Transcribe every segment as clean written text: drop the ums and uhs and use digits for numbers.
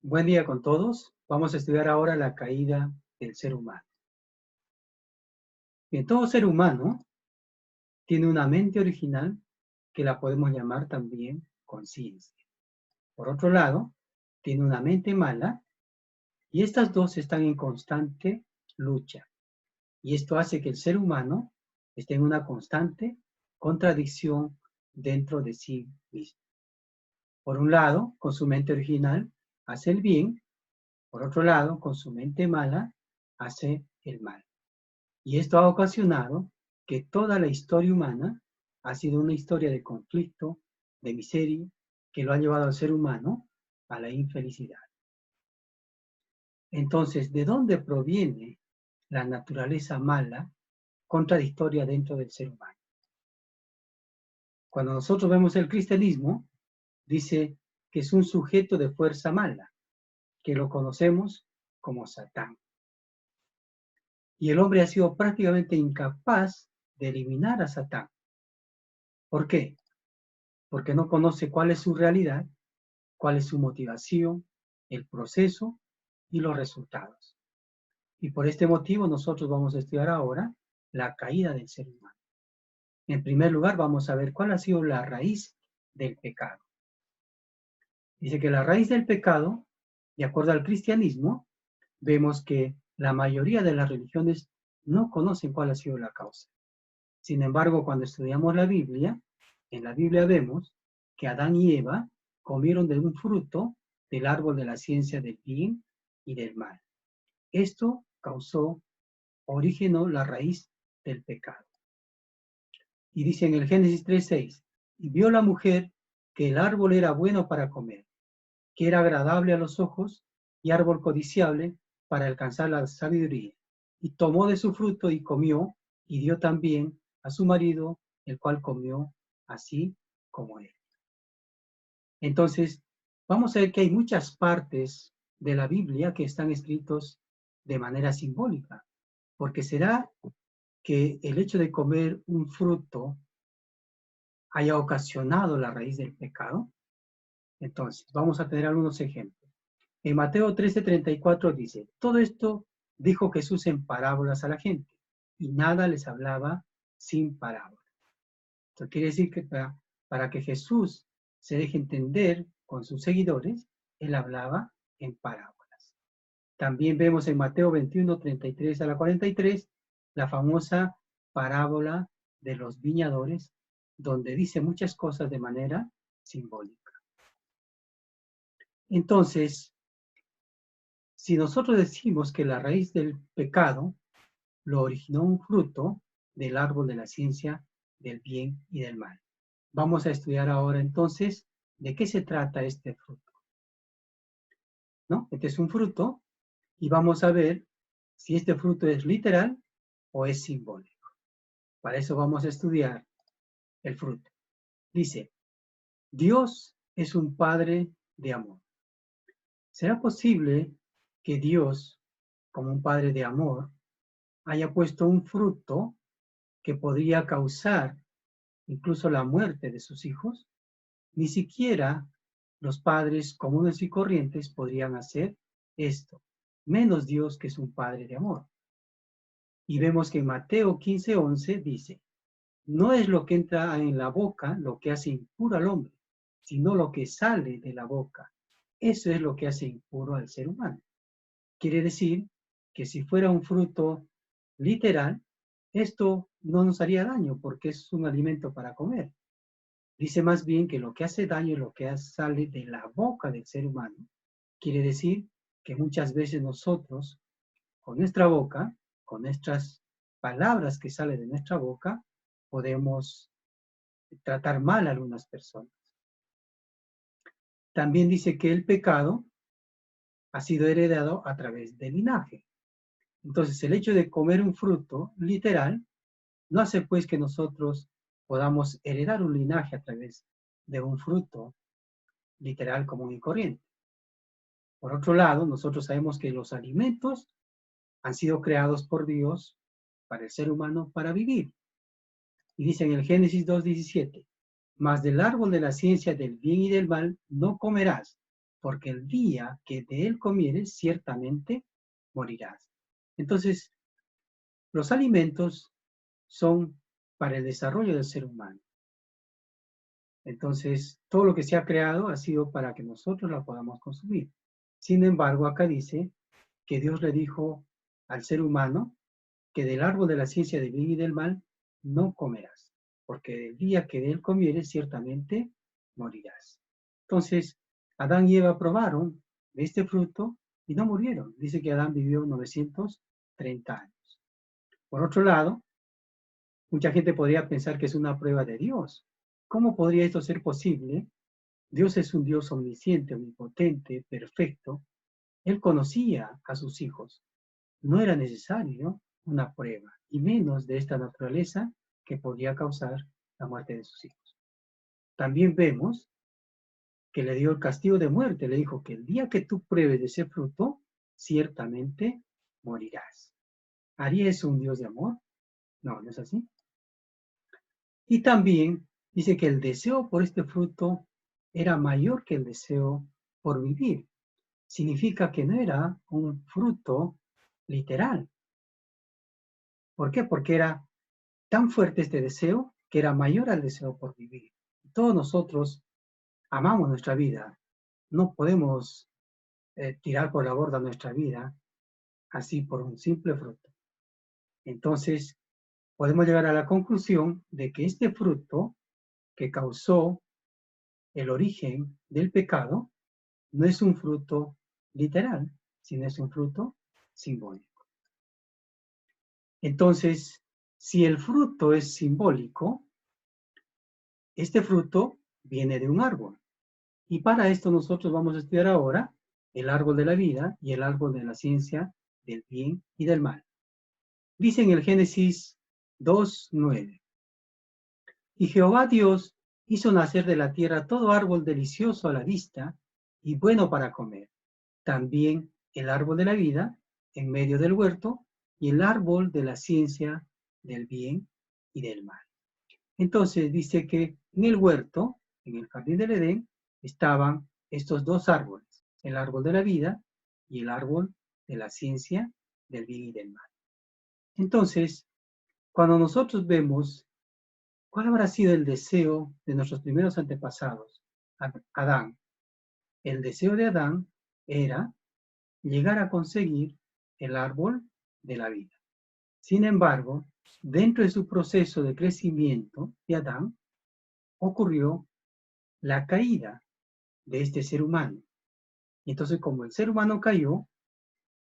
Buen día con todos. Vamos a estudiar ahora la caída del ser humano. Bien, todo ser humano tiene una mente original que la podemos llamar también conciencia. Por otro lado, tiene una mente mala y estas dos están en constante lucha. Y esto hace que el ser humano esté en una constante contradicción dentro de sí mismo. Por un lado, con su mente original, hace el bien. Por otro lado, con su mente mala, hace el mal. Y esto ha ocasionado que toda la historia humana ha sido una historia de conflicto, de miseria, que lo ha llevado al ser humano a la infelicidad. Entonces, ¿de dónde proviene la naturaleza mala, contradictoria dentro del ser humano? Cuando nosotros vemos el cristianismo, dice que es un sujeto de fuerza mala, que lo conocemos como Satán. Y el hombre ha sido prácticamente incapaz de eliminar a Satán. ¿Por qué? Porque no conoce cuál es su realidad, cuál es su motivación, el proceso y los resultados. Y por este motivo nosotros vamos a estudiar ahora la caída del ser humano. En primer lugar, vamos a ver cuál ha sido la raíz del pecado. Dice que la raíz del pecado, de acuerdo al cristianismo, vemos que la mayoría de las religiones no conocen cuál ha sido la causa. Sin embargo, cuando estudiamos la Biblia, en la Biblia vemos que Adán y Eva comieron de un fruto del árbol de la ciencia del bien y del mal. Esto originó la raíz del pecado. Y dice en el Génesis 3:6, y vio la mujer que el árbol era bueno para comer, que era agradable a los ojos y árbol codiciable para alcanzar la sabiduría. Y tomó de su fruto y comió, y dio también a su marido, el cual comió así como él. Entonces, vamos a ver que hay muchas partes de la Biblia que están escritos de manera simbólica, porque será que el hecho de comer un fruto haya ocasionado la raíz del pecado. Entonces, vamos a tener algunos ejemplos. En Mateo 13:34 dice, todo esto dijo Jesús en parábolas a la gente, y nada les hablaba sin parábolas. Esto quiere decir que para que Jesús se deje entender con sus seguidores, él hablaba en parábolas. También vemos en Mateo 21:33 a la 43, la famosa parábola de los viñadores, donde dice muchas cosas de manera simbólica. Entonces, si nosotros decimos que la raíz del pecado lo originó un fruto del árbol de la ciencia del bien y del mal. Vamos a estudiar ahora entonces de qué se trata este fruto. ¿No? Este es un fruto y vamos a ver si este fruto es literal o es simbólico. Para eso vamos a estudiar el fruto. Dice, Dios es un Padre de amor. ¿Será posible que Dios, como un Padre de amor, haya puesto un fruto que podría causar incluso la muerte de sus hijos? Ni siquiera los padres comunes y corrientes podrían hacer esto, menos Dios que es un Padre de amor. Y vemos que en Mateo 15:11 dice, no es lo que entra en la boca lo que hace impuro al hombre, sino lo que sale de la boca. Eso es lo que hace impuro al ser humano. Quiere decir que si fuera un fruto literal, esto no nos haría daño porque es un alimento para comer. Dice más bien que lo que hace daño es lo que sale de la boca del ser humano. Quiere decir que muchas veces nosotros, con nuestra boca, con nuestras palabras que salen de nuestra boca, podemos tratar mal a algunas personas. También dice que el pecado ha sido heredado a través del linaje. Entonces, el hecho de comer un fruto literal no hace pues que nosotros podamos heredar un linaje a través de un fruto literal común y corriente. Por otro lado, nosotros sabemos que los alimentos han sido creados por Dios para el ser humano para vivir. Y dice en el Génesis 2:17, mas del árbol de la ciencia del bien y del mal no comerás, porque el día que de él comieres, ciertamente morirás. Entonces, los alimentos son para el desarrollo del ser humano. Entonces, todo lo que se ha creado ha sido para que nosotros la podamos consumir. Sin embargo, acá dice que Dios le dijo al ser humano que del árbol de la ciencia del bien y del mal no comerás, porque el día que de él comieres, ciertamente morirás. Entonces, Adán y Eva probaron de este fruto y no murieron. Dice que Adán vivió 930 años. Por otro lado, mucha gente podría pensar que es una prueba de Dios. ¿Cómo podría esto ser posible? Dios es un Dios omnisciente, omnipotente, perfecto. Él conocía a sus hijos. No era necesario una prueba, y menos de esta naturaleza que podría causar la muerte de sus hijos. También vemos que le dio el castigo de muerte. Le dijo que el día que tú pruebes de ese fruto, ciertamente morirás. ¿Haría eso un Dios de amor? No, no es así. Y también dice que el deseo por este fruto era mayor que el deseo por vivir. Significa que no era un fruto literal. ¿Por qué? Porque era tan fuerte este deseo que era mayor al deseo por vivir. Todos nosotros amamos nuestra vida. No podemos tirar por la borda nuestra vida así por un simple fruto. Entonces, podemos llegar a la conclusión de que este fruto que causó el origen del pecado no es un fruto literal, sino es un fruto simbólico. Entonces, si el fruto es simbólico, este fruto viene de un árbol. Y para esto nosotros vamos a estudiar ahora el árbol de la vida y el árbol de la ciencia del bien y del mal. Dice en el Génesis 2:9. Y Jehová Dios hizo nacer de la tierra todo árbol delicioso a la vista y bueno para comer. También el árbol de la vida en medio del huerto y el árbol de la ciencia del bien y del mal. Entonces dice que en el huerto, en el jardín del Edén, estaban estos dos árboles, el árbol de la vida y el árbol de la ciencia del bien y del mal. Entonces, cuando nosotros vemos cuál habrá sido el deseo de nuestros primeros antepasados, Adán, el deseo de Adán era llegar a conseguir el árbol de la vida. Sin embargo, dentro de su proceso de crecimiento de Adán, ocurrió la caída de este ser humano. Y entonces, como el ser humano cayó,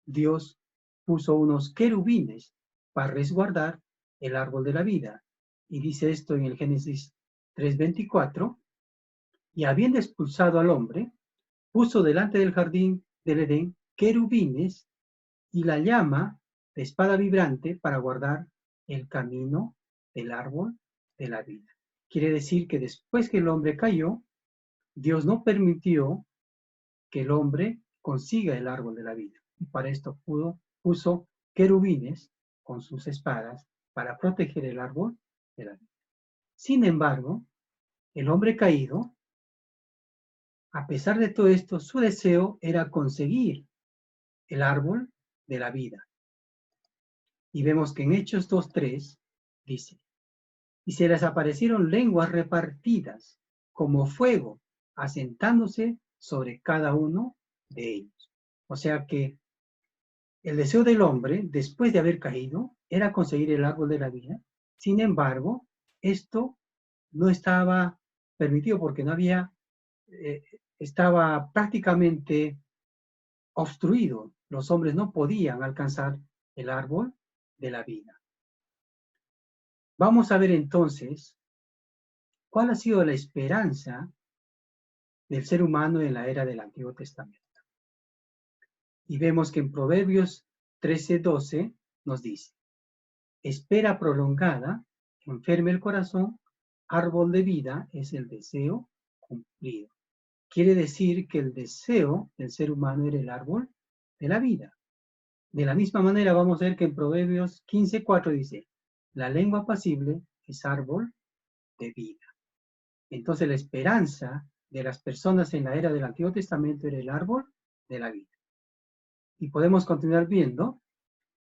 Dios puso unos querubines para resguardar el árbol de la vida. Y dice esto en el Génesis 3:24, y habiendo expulsado al hombre, puso delante del jardín del Edén querubines y la llama de espada vibrante para guardar el camino del árbol de la vida. Quiere decir que después que el hombre cayó, Dios no permitió que el hombre consiga el árbol de la vida. Y para esto puso querubines con sus espadas para proteger el árbol de la vida. Sin embargo, el hombre caído, a pesar de todo esto, su deseo era conseguir el árbol de la vida. Y vemos que en Hechos 2:3 dice, y se les aparecieron lenguas repartidas como fuego, asentándose sobre cada uno de ellos. O sea que el deseo del hombre, después de haber caído, era conseguir el árbol de la vida. Sin embargo, esto no estaba permitido porque no había, estaba prácticamente obstruido. Los hombres no podían alcanzar el árbol de la vida. Vamos a ver entonces cuál ha sido la esperanza del ser humano en la era del Antiguo Testamento. Y vemos que en Proverbios 13:12 nos dice, espera prolongada, enferma el corazón, árbol de vida es el deseo cumplido. Quiere decir que el deseo del ser humano era el árbol de la vida. De la misma manera vamos a ver que en Proverbios 15:4 dice, la lengua apacible es árbol de vida. Entonces la esperanza de las personas en la era del Antiguo Testamento era el árbol de la vida. Y podemos continuar viendo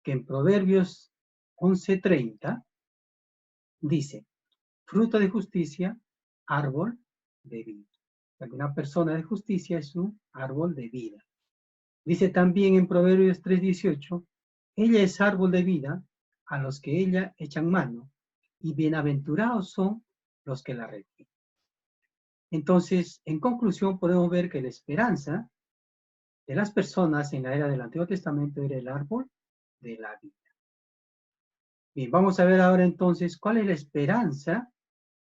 que en Proverbios 11:30 dice, fruto de justicia, árbol de vida. Una persona de justicia es un árbol de vida. Dice también en Proverbios 3:18, ella es árbol de vida a los que ella echan mano, y bienaventurados son los que la retienen. Entonces, en conclusión, podemos ver que la esperanza de las personas en la era del Antiguo Testamento era el árbol de la vida. Bien, vamos a ver ahora entonces cuál es la esperanza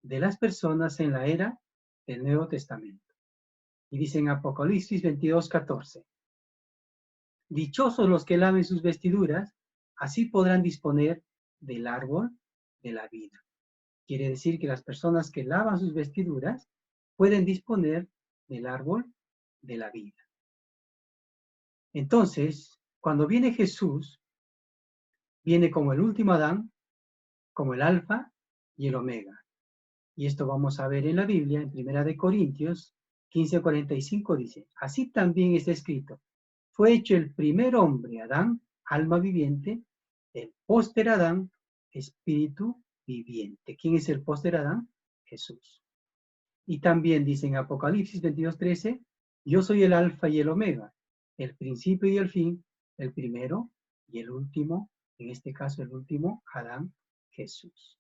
de las personas en la era del Nuevo Testamento. Y dice en Apocalipsis 22:14, dichosos los que laven sus vestiduras, así podrán disponer del árbol de la vida. Quiere decir que las personas que lavan sus vestiduras pueden disponer del árbol de la vida. Entonces, cuando viene Jesús, viene como el último Adán, como el alfa y el omega. Y esto vamos a ver en la Biblia, en 1 Corintios 15:45 dice, así también está escrito, fue hecho el primer hombre, Adán, alma viviente, el póster Adán, espíritu viviente. ¿Quién es el póster Adán? Jesús. Y también dice en Apocalipsis 22:13, yo soy el alfa y el omega, el principio y el fin, el primero y el último, en este caso el último, Adán, Jesús.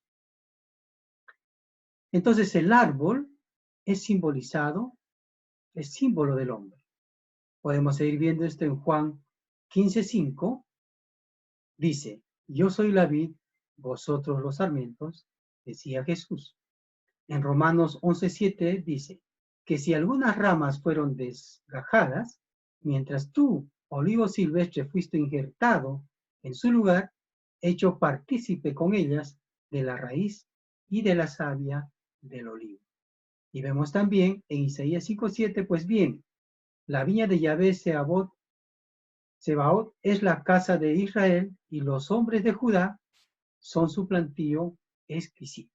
Entonces el árbol es simbolizado, es símbolo del hombre. Podemos seguir viendo esto en Juan 15:5, dice, yo soy la vid, vosotros los sarmientos, decía Jesús. En Romanos 11:7 dice que si algunas ramas fueron desgajadas, mientras tú, olivo silvestre, fuiste injertado en su lugar, hecho partícipe con ellas de la raíz y de la savia del olivo. Y vemos también en Isaías 5:7, pues bien, la viña de Yahvé Sebaot es la casa de Israel y los hombres de Judá son su plantío exquisito.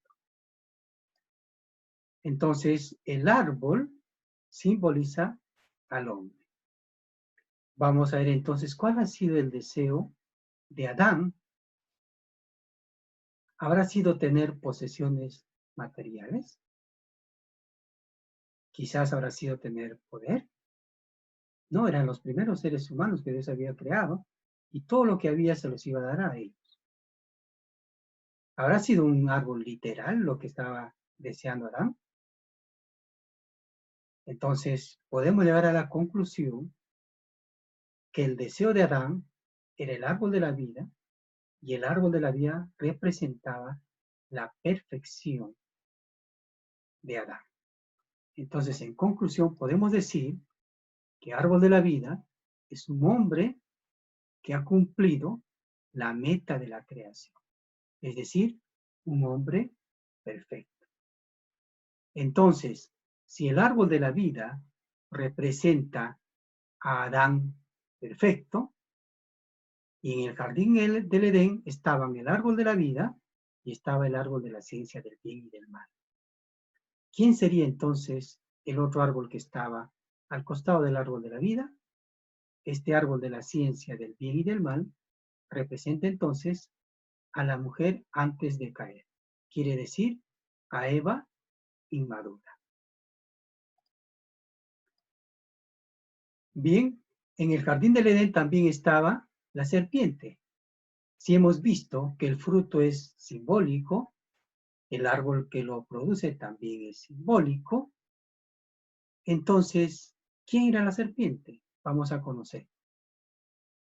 Entonces, el árbol simboliza al hombre. Vamos a ver entonces cuál ha sido el deseo de Adán. ¿Habrá sido tener posesiones materiales? Quizás habrá sido tener poder. No, eran los primeros seres humanos que Dios había creado y todo lo que había se los iba a dar a ellos. ¿Habrá sido un árbol literal lo que estaba deseando Adán? Entonces, podemos llegar a la conclusión que el deseo de Adán era el árbol de la vida y el árbol de la vida representaba la perfección de Adán. Entonces, en conclusión, podemos decir que árbol de la vida es un hombre que ha cumplido la meta de la creación, es decir, un hombre perfecto. Entonces, si el árbol de la vida representa a Adán perfecto, y en el jardín del Edén estaban el árbol de la vida y estaba el árbol de la ciencia del bien y del mal. ¿Quién sería entonces el otro árbol que estaba al costado del árbol de la vida? Este árbol de la ciencia del bien y del mal representa entonces a la mujer antes de caer. Quiere decir a Eva inmadura. Bien, en el jardín del Edén también estaba la serpiente. Si hemos visto que el fruto es simbólico, el árbol que lo produce también es simbólico, entonces, ¿quién era la serpiente? Vamos a conocer.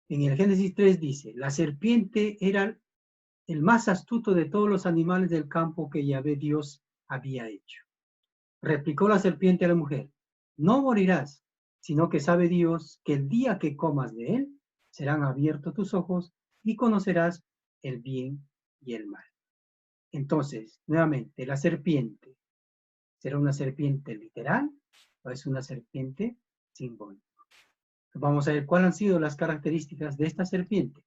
En el Génesis 3 dice, la serpiente era el más astuto de todos los animales del campo que Yahvé Dios había hecho. Replicó la serpiente a la mujer, no morirás, sino que sabe Dios que el día que comas de él, serán abiertos tus ojos y conocerás el bien y el mal. Entonces, nuevamente, la serpiente, ¿será una serpiente literal o es una serpiente simbólica? Vamos a ver cuáles han sido las características de esta serpiente.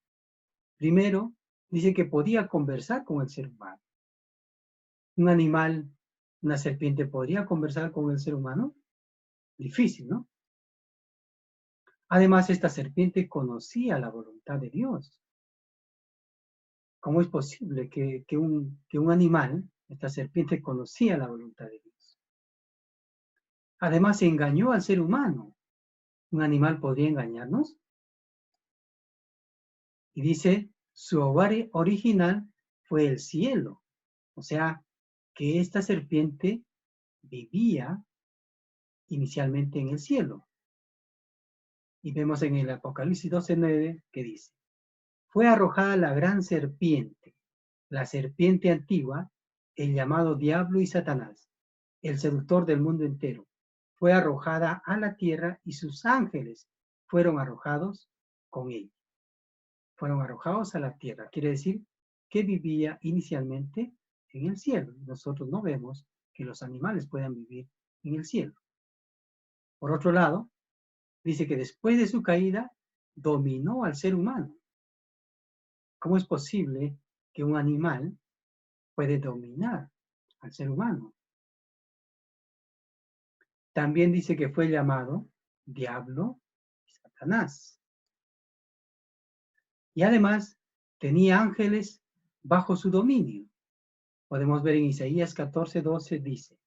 Primero, dice que podía conversar con el ser humano. Un animal, una serpiente, ¿podría conversar con el ser humano? Difícil, ¿no? Además, esta serpiente conocía la voluntad de Dios. ¿Cómo es posible que un animal, esta serpiente, conocía la voluntad de Dios? Además, engañó al ser humano. ¿Un animal podría engañarnos? Y dice, su hogar original fue el cielo. O sea, que esta serpiente vivía inicialmente en el cielo. Y vemos en el Apocalipsis 12:9 que dice, fue arrojada la gran serpiente, la serpiente antigua, el llamado diablo y Satanás, el seductor del mundo entero. Fue arrojada a la tierra y sus ángeles fueron arrojados con ella. Fueron arrojados a la tierra. Quiere decir que vivía inicialmente en el cielo. Nosotros no vemos que los animales puedan vivir en el cielo. Por otro lado, dice que después de su caída dominó al ser humano. ¿Cómo es posible que un animal puede dominar al ser humano? También dice que fue llamado diablo y Satanás. Y además tenía ángeles bajo su dominio. Podemos ver en Isaías 14:12 dice,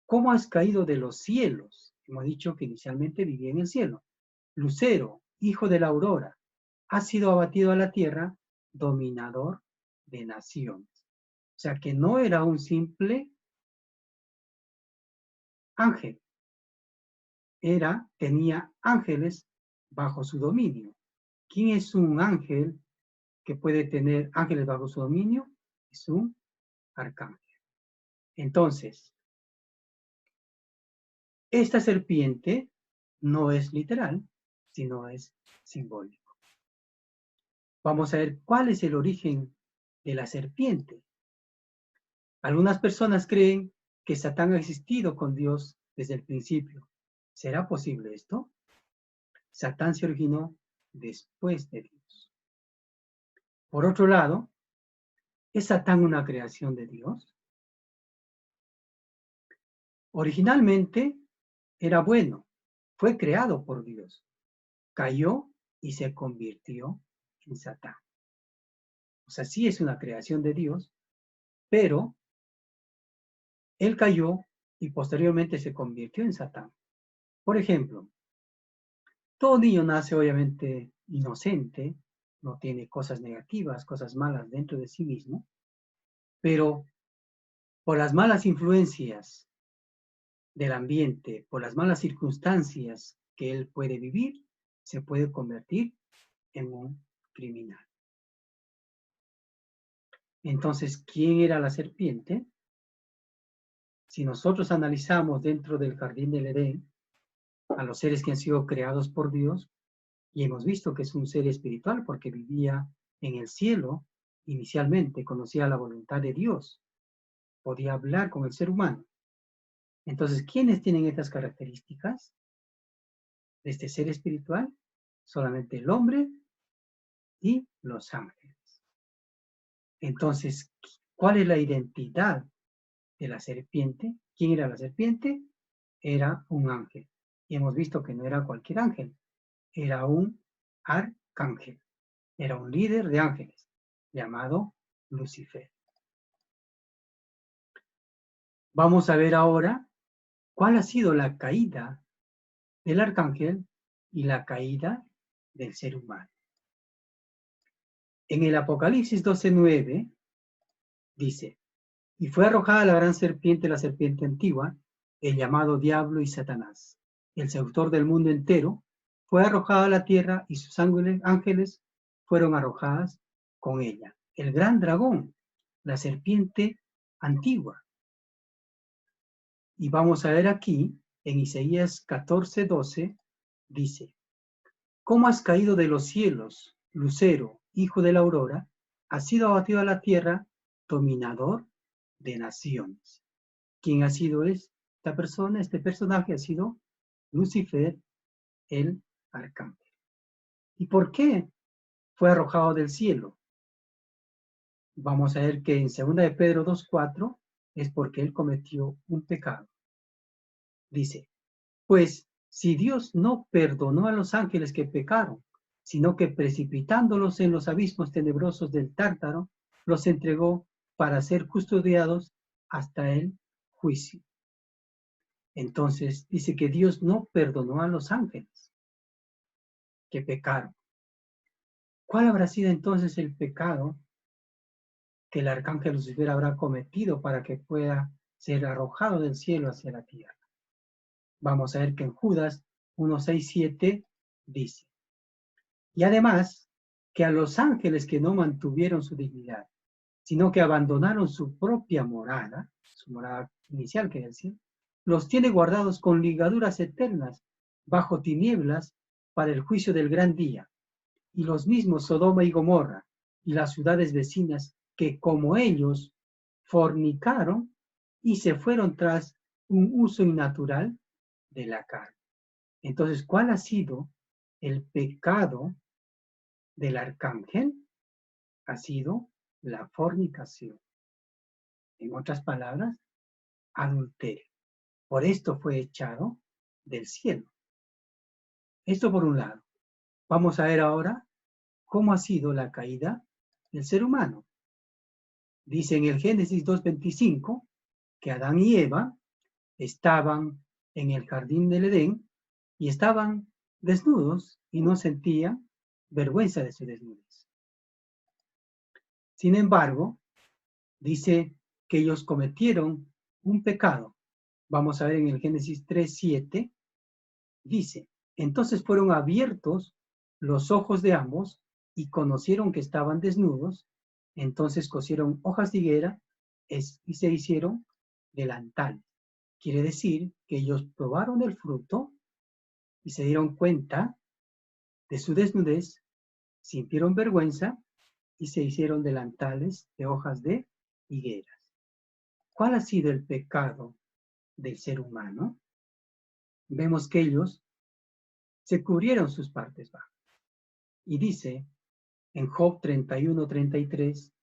¿cómo has caído de los cielos? Hemos dicho que inicialmente vivía en el cielo. Lucero, hijo de la aurora, ha sido abatido a la tierra, dominador de naciones. O sea que no era un simple ángel, tenía ángeles bajo su dominio. ¿Quién es un ángel que puede tener ángeles bajo su dominio? Es un arcángel. Entonces, esta serpiente no es literal, sino es simbólico. Vamos a ver cuál es el origen de la serpiente. Algunas personas creen que Satán ha existido con Dios desde el principio. ¿Será posible esto? Satán se originó después de Dios. Por otro lado, ¿es Satán una creación de Dios? Originalmente era bueno, fue creado por Dios, cayó y se convirtió en Satán. O sea, sí es una creación de Dios, pero él cayó y posteriormente se convirtió en Satán. Por ejemplo, todo niño nace obviamente inocente, no tiene cosas negativas, cosas malas dentro de sí mismo, pero por las malas influencias del ambiente, por las malas circunstancias que él puede vivir, se puede convertir en un criminal. Entonces, ¿quién era la serpiente? Si nosotros analizamos dentro del jardín del Edén a los seres que han sido creados por Dios, y hemos visto que es un ser espiritual porque vivía en el cielo inicialmente, conocía la voluntad de Dios, podía hablar con el ser humano. Entonces, ¿quiénes tienen estas características de este ser espiritual? Solamente el hombre y los ángeles. Entonces, ¿cuál es la identidad de la serpiente? ¿Quién era la serpiente? Era un ángel. Y hemos visto que no era cualquier ángel, era un arcángel, era un líder de ángeles llamado Lucifer. Vamos a ver ahora cuál ha sido la caída del arcángel y la caída del ser humano. En el Apocalipsis 12:9 dice, y fue arrojada la gran serpiente, la serpiente antigua, el llamado diablo y Satanás, el seductor del mundo entero, fue arrojada a la tierra y sus ángeles fueron arrojadas con ella. El gran dragón, la serpiente antigua. Y vamos a ver aquí, en Isaías 14:12, dice, ¿cómo has caído de los cielos, Lucero, hijo de la aurora? Has sido abatido a la tierra, dominador de naciones. ¿Quién ha sido esta persona? Este personaje ha sido Lucifer, el arcángel. ¿Y por qué fue arrojado del cielo? Vamos a ver que en 2 de Pedro 2:4 es porque él cometió un pecado. Dice, Pues si Dios no perdonó a los ángeles que pecaron, sino que precipitándolos en los abismos tenebrosos del Tártaro, los entregó para ser custodiados hasta el juicio. Entonces dice que Dios no perdonó a los ángeles que pecaron. ¿Cuál habrá sido entonces el pecado que el arcángel Lucifer habrá cometido para que pueda ser arrojado del cielo hacia la tierra? Vamos a ver que en Judas 1:6-7 dice: y además que a los ángeles que no mantuvieron su dignidad, sino que abandonaron su propia morada, su morada inicial que era el cielo, los tiene guardados con ligaduras eternas bajo tinieblas para el juicio del gran día. Y los mismos Sodoma y Gomorra y las ciudades vecinas que como ellos fornicaron y se fueron tras un uso innatural de la carne. Entonces, ¿cuál ha sido el pecado del arcángel? Ha sido la fornicación. En otras palabras, adulterio. Por esto fue echado del cielo. Esto por un lado. Vamos a ver ahora cómo ha sido la caída del ser humano. Dice en el Génesis 2:25 que Adán y Eva estaban en el jardín del Edén y estaban desnudos y no sentían vergüenza de su desnudez. Sin embargo, dice que ellos cometieron un pecado. Vamos a ver en el Génesis 3:7, dice: entonces fueron abiertos los ojos de ambos y conocieron que estaban desnudos, entonces cosieron hojas de higuera y se hicieron delantales. Quiere decir que ellos probaron el fruto y se dieron cuenta de su desnudez, sintieron vergüenza y se hicieron delantales de hojas de higueras. ¿Cuál ha sido el pecado del ser humano? Vemos que ellos se cubrieron sus partes bajas. Y dice en Job 31:33,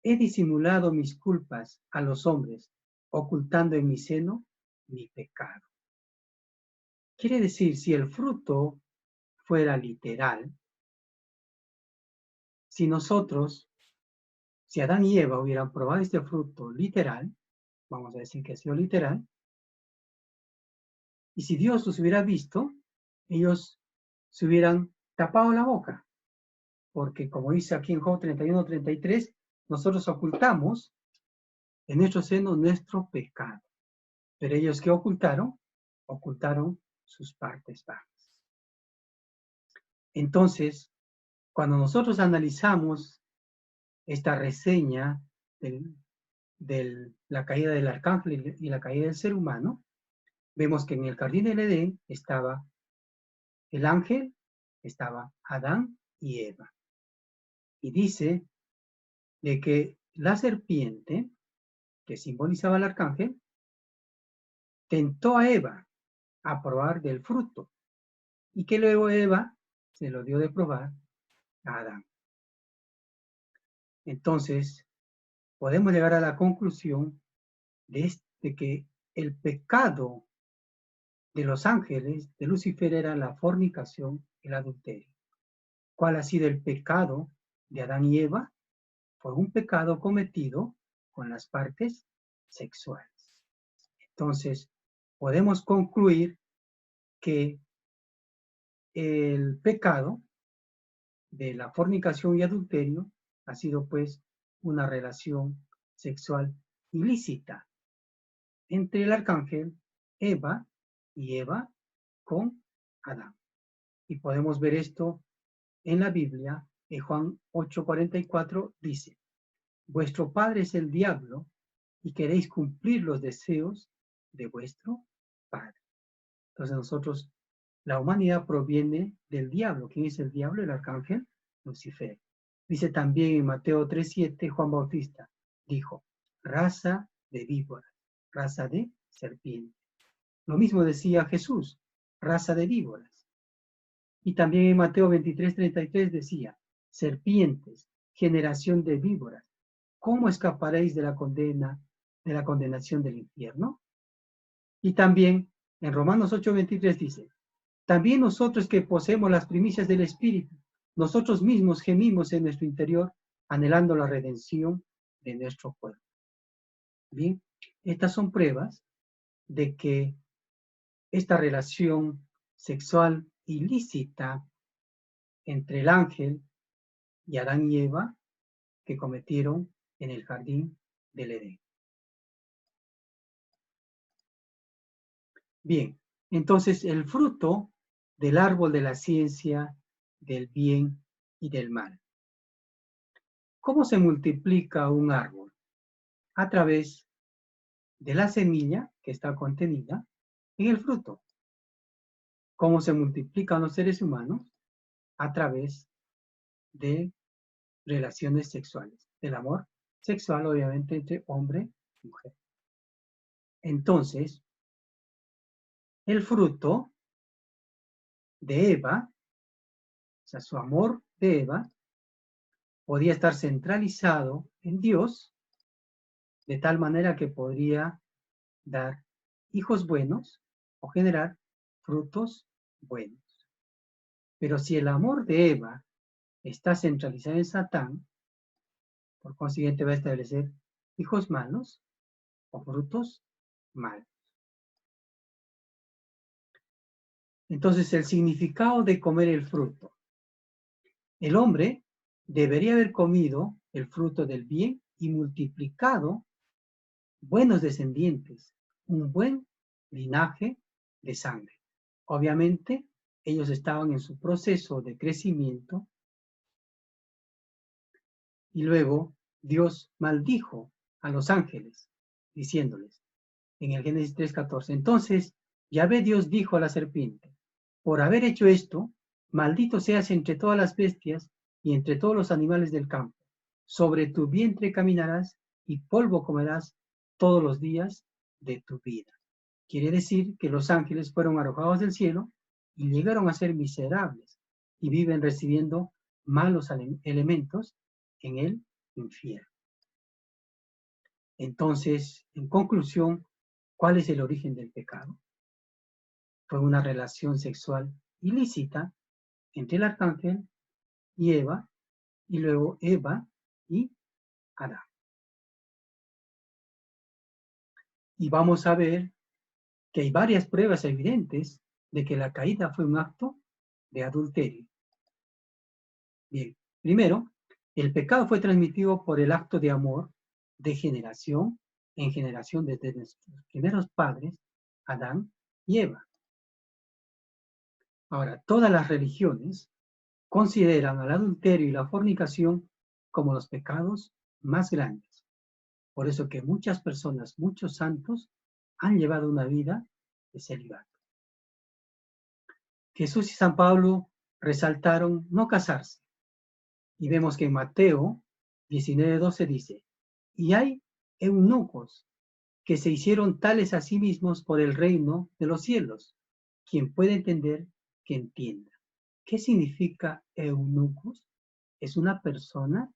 he disimulado mis culpas a los hombres, ocultando en mi seno mi pecado. Quiere decir, si el fruto fuera literal, si Adán y Eva hubieran probado este fruto literal, vamos a decir que ha sido literal, y si Dios los hubiera visto, ellos se hubieran tapado la boca, porque como dice aquí en Job 31:33, nosotros ocultamos en nuestro seno nuestro pecado. Pero ellos, ¿qué ocultaron? Ocultaron sus partes bajas. Entonces, cuando nosotros analizamos esta reseña de la caída del arcángel y la caída del ser humano, vemos que en el jardín del Edén estaba el ángel, estaba Adán y Eva. Y dice de que la serpiente, que simbolizaba al arcángel, tentó a Eva a probar del fruto y que luego Eva se lo dio de probar a Adán. Entonces, podemos llegar a la conclusión de que el pecado de los ángeles, de Lucifer, era la fornicación, el adulterio. ¿Cuál ha sido el pecado de Adán y Eva? Fue un pecado cometido con las partes sexuales. Entonces, podemos concluir que el pecado de la fornicación y adulterio ha sido pues una relación sexual ilícita entre el arcángel Eva y Eva con Adán. Y podemos ver esto en la Biblia. En Juan 8:44 dice: vuestro padre es el diablo y queréis cumplir los deseos de vuestro padre. Entonces nosotros, la humanidad proviene del diablo. ¿Quién es el diablo? El arcángel Lucifer. Dice también en Mateo 3:7, Juan Bautista dijo: raza de víboras, raza de serpiente. Lo mismo decía Jesús: raza de víboras. Y también en Mateo 23:33 decía: serpientes, generación de víboras, ¿cómo escaparéis de la condenación del infierno? Y también En Romanos 8:23 dice, también nosotros que poseemos las primicias del Espíritu, nosotros mismos gemimos en nuestro interior, anhelando la redención de nuestro cuerpo. Bien, estas son pruebas de que esta relación sexual ilícita entre el ángel y Adán y Eva que cometieron en el jardín del Edén. Bien, entonces el fruto del árbol de la ciencia del bien y del mal. ¿Cómo se multiplica un árbol? A través de la semilla que está contenida en el fruto. ¿Cómo se multiplican los seres humanos? A través de relaciones sexuales, del amor sexual, obviamente, entre hombre y mujer. Entonces, el fruto de Eva, o sea, su amor de Eva, podía estar centralizado en Dios, de tal manera que podría dar hijos buenos o generar frutos buenos. Pero si el amor de Eva está centralizado en Satán, por consiguiente va a establecer hijos malos o frutos malos. Entonces, el significado de comer el fruto. El hombre debería haber comido el fruto del bien y multiplicado buenos descendientes, un buen linaje de sangre. Obviamente, ellos estaban en su proceso de crecimiento y luego Dios maldijo a los ángeles, diciéndoles en el Génesis 3:14, entonces Yahvé Dios dijo a la serpiente, por haber hecho esto, maldito seas entre todas las bestias y entre todos los animales del campo. Sobre tu vientre caminarás y polvo comerás todos los días de tu vida. Quiere decir que los ángeles fueron arrojados del cielo y llegaron a ser miserables y viven recibiendo malos elementos en el infierno. Entonces, en conclusión, ¿cuál es el origen del pecado? Fue una relación sexual ilícita entre el arcángel y Eva, y luego Eva y Adán. Y vamos a ver que hay varias pruebas evidentes de que la caída fue un acto de adulterio. Bien, primero, el pecado fue transmitido por el acto de amor de generación en generación desde nuestros primeros padres, Adán y Eva. Ahora, todas las religiones consideran al adulterio y la fornicación como los pecados más grandes. Por eso que muchas personas, muchos santos, han llevado una vida de celibato. Jesús y San Pablo resaltaron no casarse. Y vemos que en Mateo 19:12 dice, y hay eunucos que se hicieron tales a sí mismos por el reino de los cielos. Quien puede entender, que entienda. ¿Qué significa eunucos? Es una persona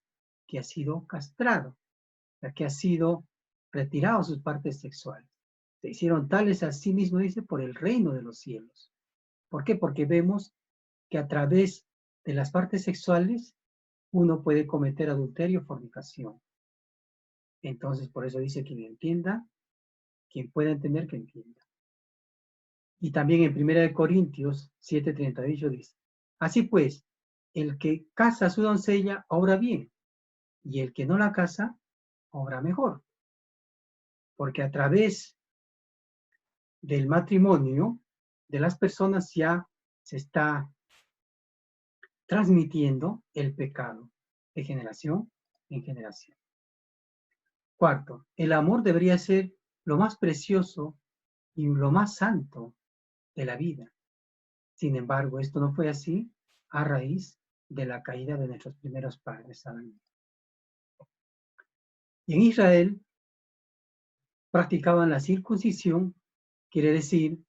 que ha sido castrado, que ha sido retirado sus partes sexuales. Se hicieron tales a sí mismos, dice, por el reino de los cielos. ¿Por qué? Porque vemos que a través de las partes sexuales uno puede cometer adulterio o fornicación. Entonces, por eso dice quien entienda, quien pueda entender, que entienda. Y también en 1 Corintios 7:38 dice, así pues, el que casa a su doncella obra bien, y el que no la casa obra mejor. Porque a través del matrimonio de las personas ya se está transmitiendo el pecado de generación en generación. Cuarto, el amor debería ser lo más precioso y lo más santo de la vida. Sin embargo, esto no fue así a raíz de la caída de nuestros primeros padres, Adán. Y en Israel practicaban la circuncisión, quiere decir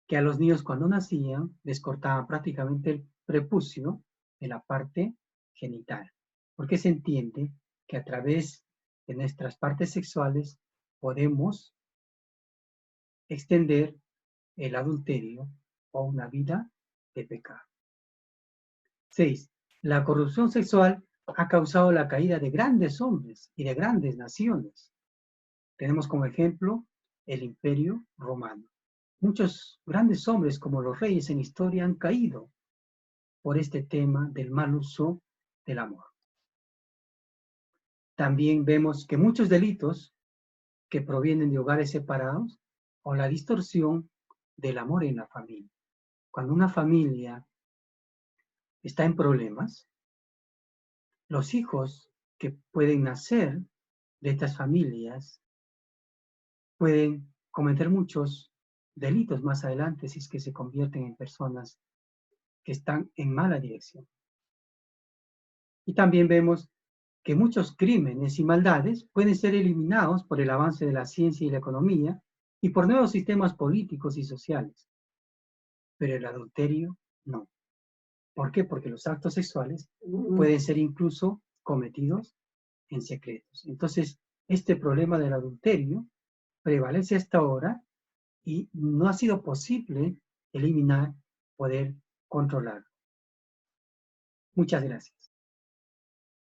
que a los niños cuando nacían les cortaban prácticamente el prepucio de la parte genital, porque se entiende que a través de nuestras partes sexuales podemos extender el adulterio o una vida de pecado. 6. La corrupción sexual ha causado la caída de grandes hombres y de grandes naciones. Tenemos como ejemplo el Imperio Romano. Muchos grandes hombres como los reyes en historia han caído por este tema del mal uso del amor. También vemos que muchos delitos que provienen de hogares separados o la distorsión del amor en la familia. Cuando una familia está en problemas, los hijos que pueden nacer de estas familias pueden cometer muchos delitos más adelante si es que se convierten en personas que están en mala dirección. Y también vemos que muchos crímenes y maldades pueden ser eliminados por el avance de la ciencia y la economía y por nuevos sistemas políticos y sociales. Pero el adulterio no. ¿Por qué? Porque los actos sexuales pueden ser incluso cometidos en secretos. Entonces, este problema del adulterio prevalece hasta ahora y no ha sido posible eliminar, poder controlar. Muchas gracias.